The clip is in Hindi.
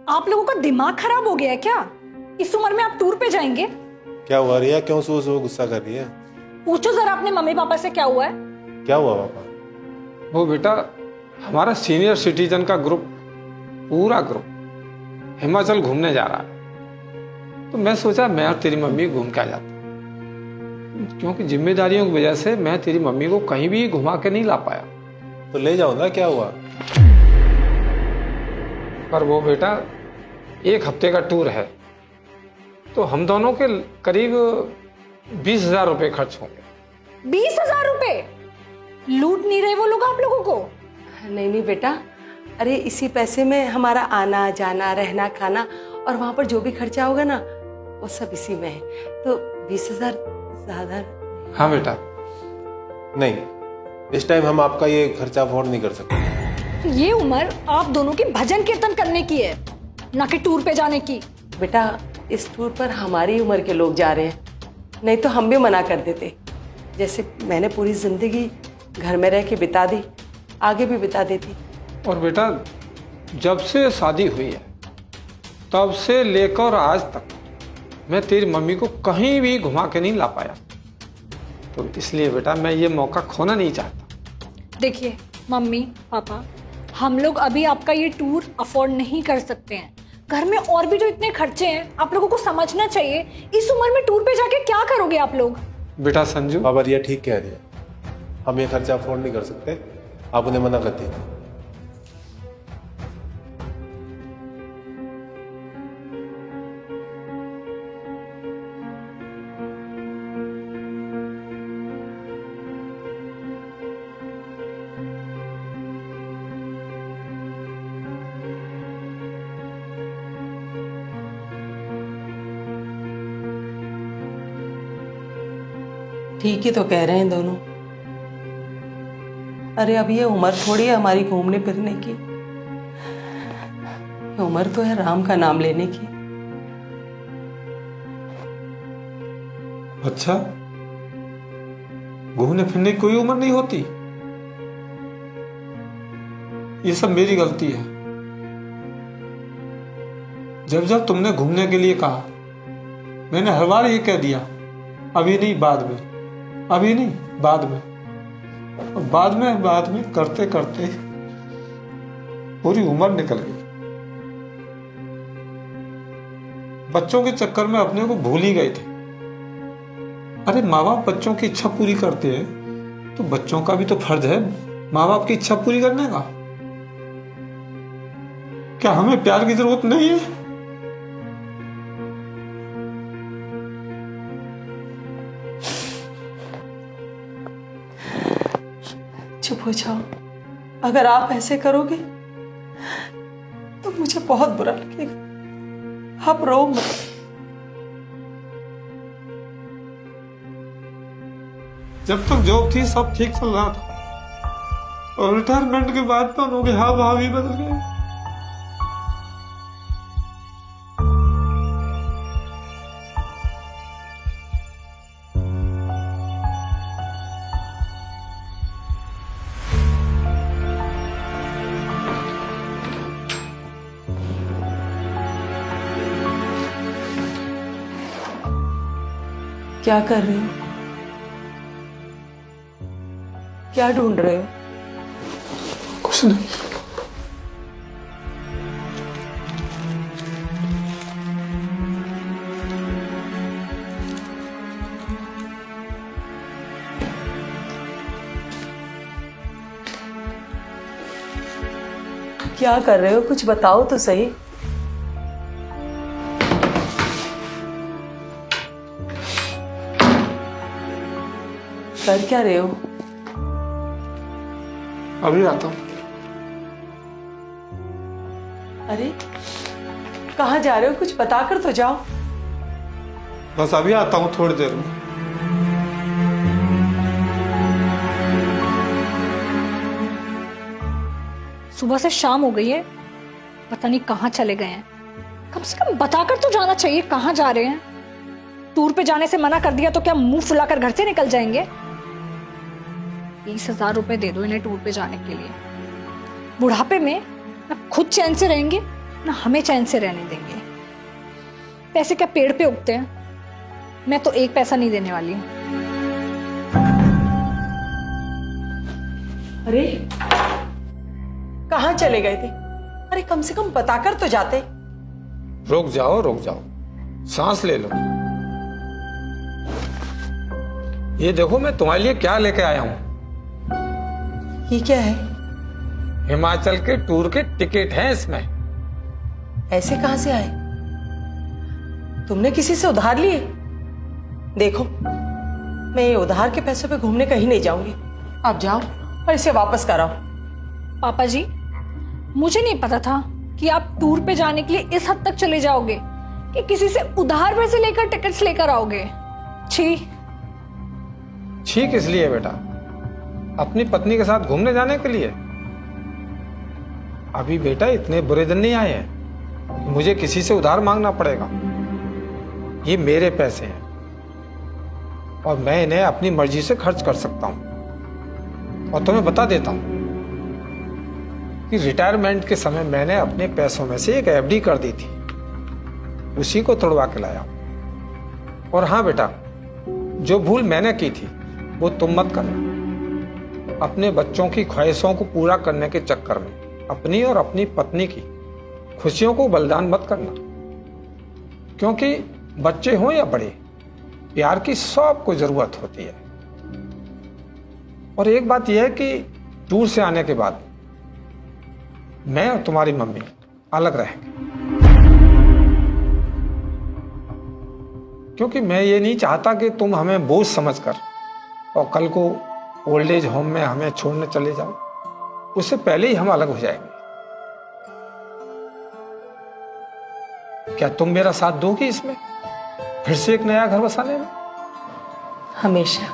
आप लोगों का दिमाग खराब हो गया है क्या? इस उम्र में आप टूर पे जाएंगे? क्या हुआ रिया, क्यों सुबह सुबह गुस्सा कर रही है? पूछो जरा अपने मम्मी पापा से क्या हुआ है। क्या हुआ पापा? वो बेटा, हमारा सीनियर सिटीजन का ग्रुप, पूरा ग्रुप हिमाचल घूमने जा रहा है। तो मैं सोचा मैं और तेरी मम्मी घूम के आ जाते, क्योंकि जिम्मेदारियों की वजह से मैं तेरी मम्मी को कहीं भी घुमा के नहीं ला पाया। तो ले जाओ ना, क्या हुआ? पर वो बेटा, 1 हफ्ते का टूर है तो हम दोनों के करीब 20,000 रुपये खर्च होंगे। 20,000 रुपए? लूट नहीं रहे वो लोग आप लोगों को? नहीं नहीं बेटा, अरे इसी पैसे में हमारा आना जाना रहना खाना और वहाँ पर जो भी खर्चा होगा ना वो सब इसी में है। तो 20,000 ज्यादा। हाँ बेटा। नहीं, इस टाइम हम आपका ये खर्चा अफोर्ड नहीं कर सकते। ये उम्र आप दोनों की भजन कीर्तन करने की है, ना कि टूर पे जाने की। बेटा, इस टूर पर हमारी उम्र के लोग जा रहे हैं, नहीं तो हम भी मना कर देते। जैसे मैंने पूरी जिंदगी घर में रह के बिता दी, आगे भी बिता देती। और बेटा, जब से शादी हुई है तब से लेकर आज तक मैं तेरी मम्मी को कहीं भी घुमा के नहीं ला पाया। तो इसलिए बेटा मैं ये मौका खोना नहीं चाहता। देखिए मम्मी पापा, हम लोग अभी आपका ये टूर अफोर्ड नहीं कर सकते हैं। घर में और भी जो इतने खर्चे हैं, आप लोगों को समझना चाहिए। इस उम्र में टूर पे जाके क्या करोगे आप लोग? बेटा संजू, बाबा रिया ठीक कह रही है, हम ये खर्चा अफोर्ड नहीं कर सकते, आप उन्हें मना कर दीजिए। ठीक ही तो कह रहे हैं दोनों। अरे अब ये उम्र थोड़ी है हमारी घूमने फिरने की, ये उम्र तो है राम का नाम लेने की। अच्छा, घूमने फिरने की कोई उम्र नहीं होती? ये सब मेरी गलती है। जब जब तुमने घूमने के लिए कहा, मैंने हर बार ये कह दिया अभी नहीं बाद में, अभी नहीं बाद में। बाद में करते करते पूरी उम्र निकल गई। बच्चों के चक्कर में अपने को भूल ही गए थे। अरे माँ बाप बच्चों की इच्छा पूरी करते हैं तो बच्चों का भी तो फर्ज है माँ बाप की इच्छा पूरी करने का। क्या हमें प्यार की जरूरत नहीं है? चुप हो जाओ। अगर आप ऐसे करोगे तो मुझे बहुत बुरा लगेगा। आप रो मत। जब तक जॉब थी सब ठीक चल रहा था और रिटायरमेंट के बाद तो लोग हाँ वहां भी बदल गए। क्या कर रहे हो? क्या ढूंढ रहे हो? कुछ नहीं। क्या कर रहे हो? कुछ बताओ तो सही। कर क्या रहे हो? अभी आता हूं। अरे कहाँ जा रहे हो? कुछ बताकर तो जाओ। बस अभी आता हूं थोड़ी देर में। सुबह से शाम हो गई है, पता नहीं कहाँ चले गए हैं। कम से कम बताकर तो जाना चाहिए कहाँ जा रहे हैं। टूर पे जाने से मना कर दिया तो क्या मुंह फुलाकर घर से निकल जाएंगे? 20,000 रुपए दे दो इन्हें टूर पे जाने के लिए। बुढ़ापे में ना खुद चैन से रहेंगे ना हमें चैन से रहने देंगे। पैसे क्या पेड़ पे उगते हैं? मैं तो एक पैसा नहीं देने वाली हूँ। अरे कहाँ चले गए थे? अरे कम से कम बताकर तो जाते। रुक जाओ, सांस ले लो। ये देखो मैं तुम्हारे लिए क्या लेके आया हूं। ये क्या है? हिमाचल के टूर के टिकट हैं इसमें। ऐसे कहां से आए? तुमने किसी से उधार लिए? देखो मैं ये उधार के पैसों पे घूमने कहीं नहीं जाऊंगी। आप जाओ और इसे वापस कराओ। पापा जी, मुझे नहीं पता था कि आप टूर पे जाने के लिए इस हद तक चले जाओगे कि किसी से उधार पैसे लेकर टिकट्स लेकर आओगे। छी। ठीक इसलिए बेटा, अपनी पत्नी के साथ घूमने जाने के लिए। अभी बेटा इतने बुरे दिन नहीं आए हैं कि मुझे किसी से उधार मांगना पड़ेगा। ये मेरे पैसे हैं और मैं इन्हें अपनी मर्जी से खर्च कर सकता हूं। और तुम्हें बता देता हूं कि रिटायरमेंट के समय मैंने अपने पैसों में से एक एफडी कर दी थी, उसी को तोड़वा के लाया। और हाँ बेटा, जो भूल मैंने की थी वो तुम मत करना। अपने बच्चों की ख्वाहिशों को पूरा करने के चक्कर में अपनी और अपनी पत्नी की खुशियों को बलिदान मत करना, क्योंकि बच्चे हों या बड़े, प्यार की सबको जरूरत होती है। और एक बात यह है कि टूर से आने के बाद मैं और तुम्हारी मम्मी अलग रहेंगे, क्योंकि मैं ये नहीं चाहता कि तुम हमें बोझ समझकर और कल को ओल्ड एज होम में हमें छोड़ने चले जाओ। उससे पहले ही हम अलग हो जाएंगे। क्या तुम मेरा साथ दोगी इसमें, फिर से एक नया घर बसाने में? हमेशा।